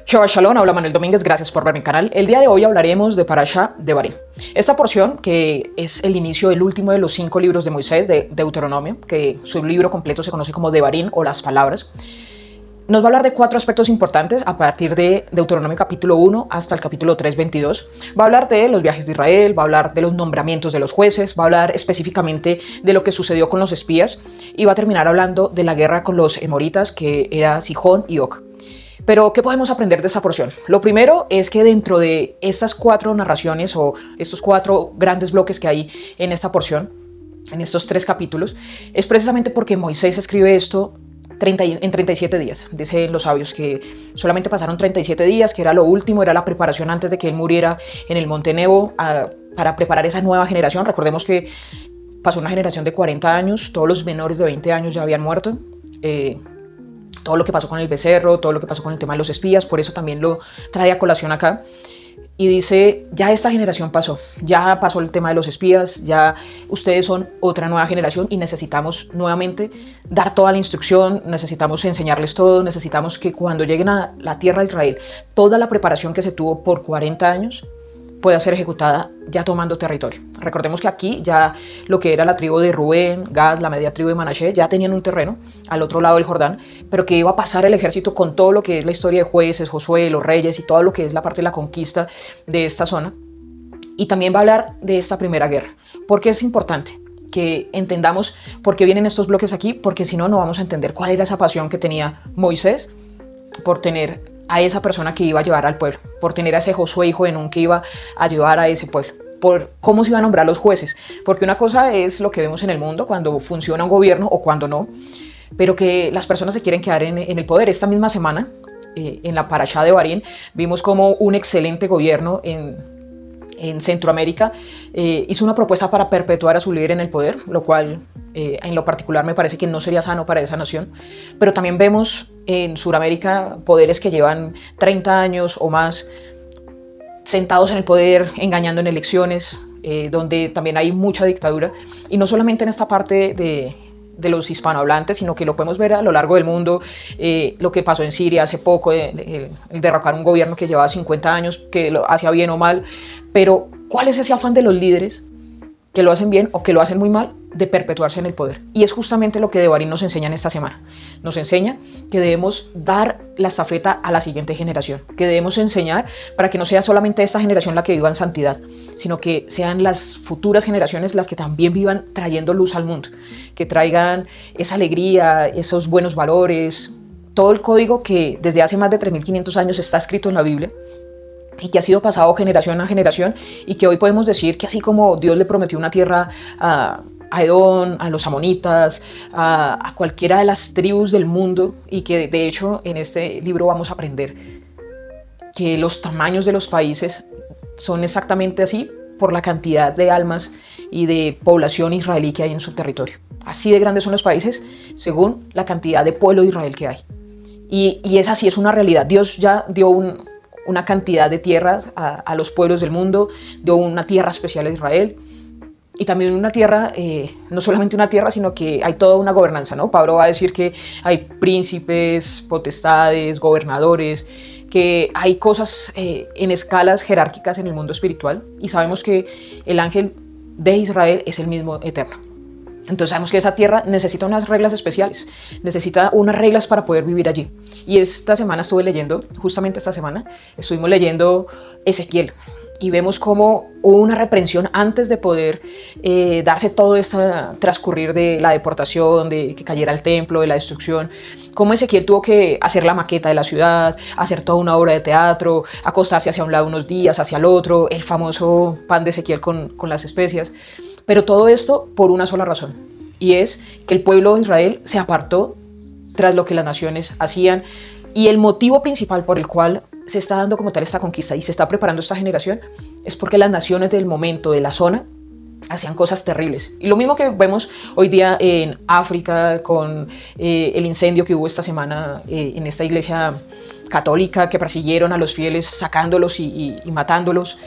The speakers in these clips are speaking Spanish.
Shabbat Shalom, habla Manuel Domínguez, gracias por ver mi canal. El día de hoy hablaremos de Parashá Devarim. Esta porción, que es el inicio del último de los 5 libros de Moisés, de Deuteronomio, que su libro completo se conoce como Devarim o las palabras, nos va a hablar de 4 aspectos importantes a partir de Deuteronomio capítulo 1 hasta el capítulo 3, 22. Va a hablar de los viajes de Israel, va a hablar de los nombramientos de los jueces, va a hablar específicamente de lo que sucedió con los espías y va a terminar hablando de la guerra con los emoritas, que era Sihón y Og. Pero, ¿qué podemos aprender de esta porción? Lo primero es que dentro de estas 4 narraciones o estos 4 grandes bloques que hay en esta porción, en estos 3 capítulos, es precisamente porque Moisés escribe esto en 37 días. Dicen los sabios que solamente pasaron 37 días, que era lo último, era la preparación antes de que él muriera en el Monte Nebo para preparar esa nueva generación. Recordemos que pasó una generación de 40 años, todos los menores de 20 años ya habían muerto. Todo lo que pasó con el becerro, todo lo que pasó con el tema de los espías, por eso también lo trae a colación acá. Y dice, ya esta generación pasó, ya pasó el tema de los espías, ya ustedes son otra nueva generación y necesitamos nuevamente dar toda la instrucción, necesitamos enseñarles todo, necesitamos que cuando lleguen a la tierra de Israel, toda la preparación que se tuvo por 40 años pueda ser ejecutada ya tomando territorio. Recordemos que aquí ya lo que era la tribu de Rubén, Gad, la media tribu de Manasés, ya tenían un terreno al otro lado del Jordán, pero que iba a pasar el ejército con todo lo que es la historia de jueces, Josué, los reyes y todo lo que es la parte de la conquista de esta zona. Y también va a hablar de esta primera guerra. ¿Por qué es importante que entendamos por qué vienen estos bloques aquí? Porque si no, no vamos a entender cuál era esa pasión que tenía Moisés por tener a esa persona que iba a llevar al pueblo, por tener a ese Josué hijo de Nun que iba a llevar a ese pueblo, por cómo se iban a nombrar los jueces, porque una cosa es lo que vemos en el mundo cuando funciona un gobierno o cuando no, pero que las personas se quieren quedar en el poder. Esta misma semana, en la Parashá Devarim, vimos como un excelente gobierno en Centroamérica hizo una propuesta para perpetuar a su líder en el poder, lo cual en lo particular me parece que no sería sano para esa nación. Pero también vemos en Sudamérica poderes que llevan 30 años o más sentados en el poder, engañando en elecciones, donde también hay mucha dictadura, y no solamente en esta parte de los hispanohablantes, sino que lo podemos ver a lo largo del mundo, lo que pasó en Siria hace poco, el derrocar un gobierno que llevaba 50 años, que lo hacía bien o mal, pero ¿cuál es ese afán de los líderes que lo hacen bien o que lo hacen muy mal de perpetuarse en el poder? Y es justamente lo que Devarim nos enseña en esta semana. Nos enseña que debemos dar la estafeta a la siguiente generación, que debemos enseñar para que no sea solamente esta generación la que viva en santidad, sino que sean las futuras generaciones las que también vivan trayendo luz al mundo, que traigan esa alegría, esos buenos valores, todo el código que desde hace más de 3.500 años está escrito en la Biblia y que ha sido pasado generación a generación, y que hoy podemos decir que así como Dios le prometió una tierra a Edom, a los amonitas, a cualquiera de las tribus del mundo, y que de hecho en este libro vamos a aprender que los tamaños de los países son exactamente así por la cantidad de almas y de población israelí que hay en su territorio. Así de grandes son los países según la cantidad de pueblo de Israel que hay. Y es así, es una realidad. Dios ya dio una cantidad de tierras a los pueblos del mundo, dio una tierra especial a Israel, y también una tierra, no solamente una tierra, sino que hay toda una gobernanza, ¿no? Pablo va a decir que hay príncipes, potestades, gobernadores, que hay cosas en escalas jerárquicas en el mundo espiritual, y sabemos que el ángel de Israel es el mismo eterno. Entonces sabemos que esa tierra necesita unas reglas especiales, necesita unas reglas para poder vivir allí. Y esta semana estuve leyendo, justamente esta semana, estuvimos leyendo Ezequiel, y vemos cómo hubo una reprensión antes de poder darse todo este transcurrir de la deportación, de que cayera el templo, de la destrucción, cómo Ezequiel tuvo que hacer la maqueta de la ciudad, hacer toda una obra de teatro, acostarse hacia un lado unos días, hacia el otro, el famoso pan de Ezequiel con las especias. Pero todo esto por una sola razón, y es que el pueblo de Israel se apartó tras lo que las naciones hacían, y el motivo principal por el cual se está dando como tal esta conquista y se está preparando esta generación es porque las naciones del momento, de la zona, hacían cosas terribles. Y lo mismo que vemos hoy día en África con el incendio que hubo esta semana en esta iglesia católica, que persiguieron a los fieles sacándolos y matándolos.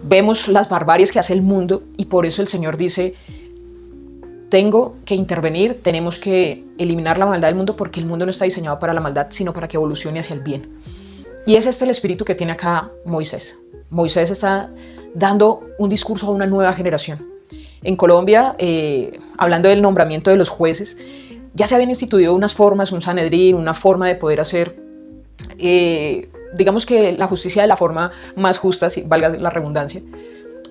Vemos las barbaries que hace el mundo, y por eso el Señor dice: tengo que intervenir, tenemos que eliminar la maldad del mundo, porque el mundo no está diseñado para la maldad, sino para que evolucione hacia el bien. Y es este el espíritu que tiene acá Moisés. Moisés está dando un discurso a una nueva generación. En Colombia, hablando del nombramiento de los jueces, ya se habían instituido unas formas, un Sanedrín, una forma de poder hacer, digamos que la justicia de la forma más justa, si valga la redundancia.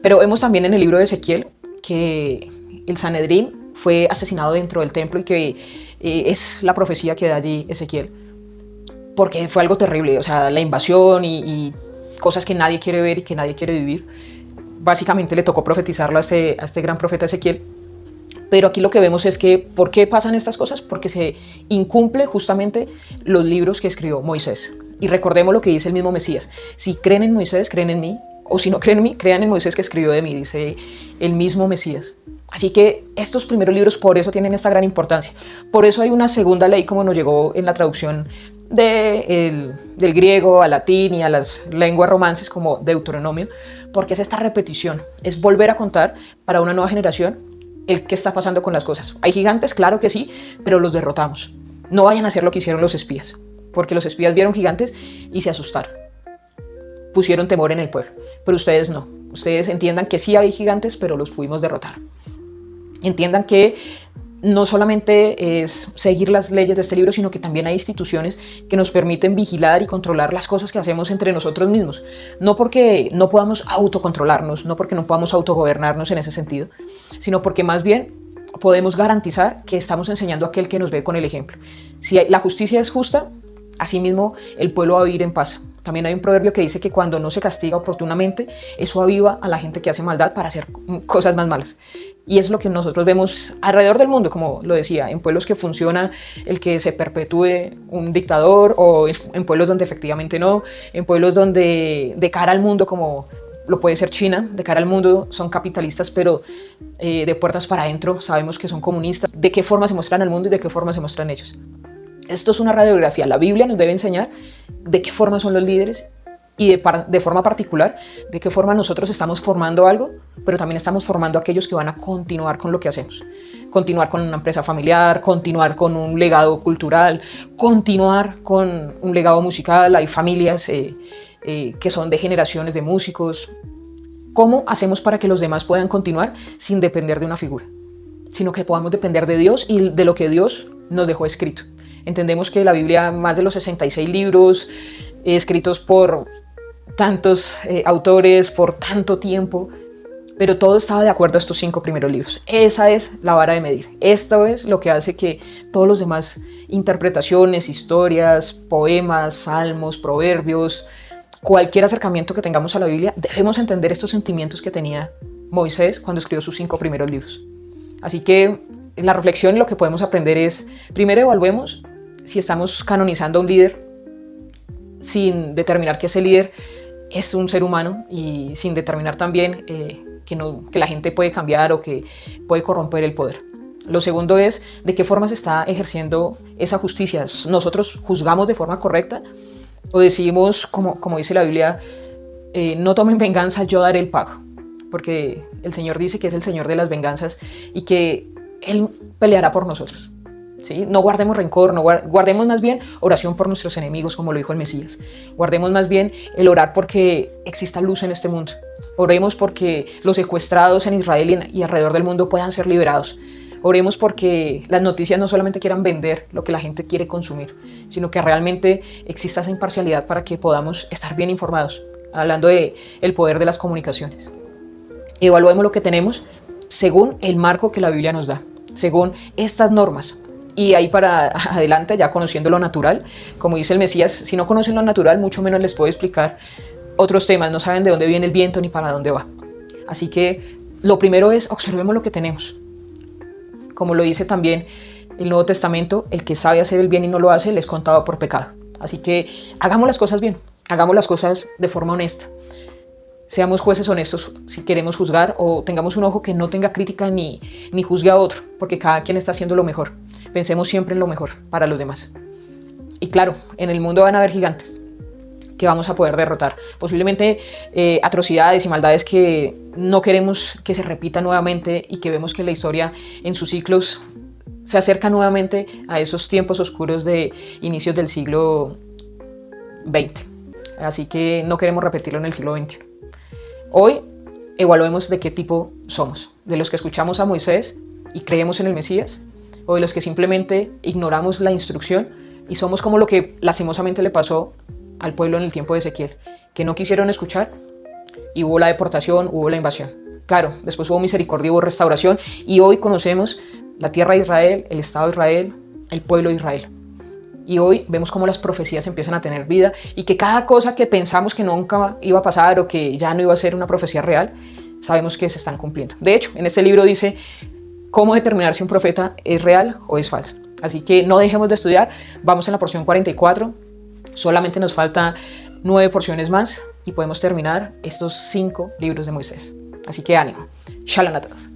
Pero vemos también en el libro de Ezequiel que el Sanedrín fue asesinado dentro del templo y que es la profecía que da allí Ezequiel. Porque fue algo terrible, o sea, la invasión y cosas que nadie quiere ver y que nadie quiere vivir. Básicamente le tocó profetizarlo a este gran profeta Ezequiel. Pero aquí lo que vemos es que, ¿por qué pasan estas cosas? Porque se incumple justamente los libros que escribió Moisés. Y recordemos lo que dice el mismo Mesías: si creen en Moisés, creen en mí, o si no creen en mí, crean en Moisés que escribió de mí, dice el mismo Mesías. Así que estos primeros libros por eso tienen esta gran importancia. Por eso hay una segunda ley, como nos llegó en la traducción del griego al latín y a las lenguas romances, como Deuteronomio, porque es esta repetición, es volver a contar para una nueva generación el qué está pasando con las cosas. ¿Hay gigantes? Claro que sí, pero los derrotamos. No vayan a hacer lo que hicieron los espías, porque los espías vieron gigantes y se asustaron. Pusieron temor en el pueblo, pero ustedes no. Ustedes entiendan que sí hay gigantes, pero los pudimos derrotar. Entiendan que no solamente es seguir las leyes de este libro, sino que también hay instituciones que nos permiten vigilar y controlar las cosas que hacemos entre nosotros mismos. No porque no podamos autocontrolarnos, no porque no podamos autogobernarnos en ese sentido, sino porque más bien podemos garantizar que estamos enseñando a aquel que nos ve con el ejemplo. Si la justicia es justa, asimismo el pueblo va a vivir en paz. También hay un proverbio que dice que cuando no se castiga oportunamente, eso aviva a la gente que hace maldad para hacer cosas más malas. Y es lo que nosotros vemos alrededor del mundo, como lo decía, en pueblos que funciona el que se perpetúe un dictador, o en pueblos donde efectivamente no, en pueblos donde de cara al mundo, como lo puede ser China, de cara al mundo son capitalistas, pero de puertas para adentro sabemos que son comunistas. ¿De qué forma se muestran al mundo y de qué forma se muestran ellos? Esto es una radiografía. La Biblia nos debe enseñar de qué forma son los líderes y de forma particular de qué forma nosotros estamos formando algo, pero también estamos formando a aquellos que van a continuar con lo que hacemos. Continuar con una empresa familiar, continuar con un legado cultural, continuar con un legado musical. Hay familias que son de generaciones de músicos. ¿Cómo hacemos para que los demás puedan continuar sin depender de una figura? Sino que podamos depender de Dios y de lo que Dios nos dejó escrito. Entendemos que la Biblia, más de los 66 libros escritos por tantos autores, por tanto tiempo, pero todo estaba de acuerdo a estos 5 primeros libros. Esa es la vara de medir. Esto es lo que hace que todos los demás interpretaciones, historias, poemas, salmos, proverbios, cualquier acercamiento que tengamos a la Biblia, debemos entender estos sentimientos que tenía Moisés cuando escribió sus 5 primeros libros. Así que en la reflexión lo que podemos aprender es, primero evaluemos si estamos canonizando a un líder sin determinar que ese líder es un ser humano y sin determinar también que la gente puede cambiar o que puede corromper el poder. Lo segundo es de qué forma se está ejerciendo esa justicia. ¿Nosotros juzgamos de forma correcta o decimos, como dice la Biblia, no tomen venganza, yo daré el pago? Porque el Señor dice que es el Señor de las venganzas y que Él peleará por nosotros. ¿Sí? No guardemos rencor, guardemos más bien oración por nuestros enemigos, como lo dijo el Mesías. Guardemos más bien el orar porque exista luz en este mundo. Oremos porque los secuestrados en Israel y alrededor del mundo puedan ser liberados. Oremos porque las noticias no solamente quieran vender lo que la gente quiere consumir, sino que realmente exista esa imparcialidad para que podamos estar bien informados, hablando del poder de las comunicaciones. Evaluemos lo que tenemos según el marco que la Biblia nos da, según estas normas. Y ahí para adelante, ya conociendo lo natural, como dice el Mesías, si no conocen lo natural, mucho menos les puedo explicar otros temas, no saben de dónde viene el viento ni para dónde va. Así que lo primero es observemos lo que tenemos. Como lo dice también el Nuevo Testamento, el que sabe hacer el bien y no lo hace, le es contado por pecado. Así que hagamos las cosas bien, hagamos las cosas de forma honesta. Seamos jueces honestos si queremos juzgar, o tengamos un ojo que no tenga crítica ni juzgue a otro, porque cada quien está haciendo lo mejor. Pensemos siempre en lo mejor para los demás. Y claro, en el mundo van a haber gigantes que vamos a poder derrotar. Posiblemente atrocidades y maldades que no queremos que se repita nuevamente y que vemos que la historia en sus ciclos se acerca nuevamente a esos tiempos oscuros de inicios del siglo XX. así que no queremos repetirlo en el siglo XXI. Hoy evaluemos de qué tipo somos, de los que escuchamos a Moisés y creemos en el Mesías, o de los que simplemente ignoramos la instrucción y somos como lo que lastimosamente le pasó al pueblo en el tiempo de Ezequiel, que no quisieron escuchar y hubo la deportación, hubo la invasión. Claro, después hubo misericordia, hubo restauración y hoy conocemos la tierra de Israel, el Estado de Israel, el pueblo de Israel. Y hoy vemos cómo las profecías empiezan a tener vida y que cada cosa que pensamos que nunca iba a pasar o que ya no iba a ser una profecía real, sabemos que se están cumpliendo. De hecho, en este libro dice cómo determinar si un profeta es real o es falso. Así que no dejemos de estudiar, vamos en la porción 44, solamente nos faltan 9 porciones más y podemos terminar estos 5 libros de Moisés. Así que ánimo. Shalom a todos.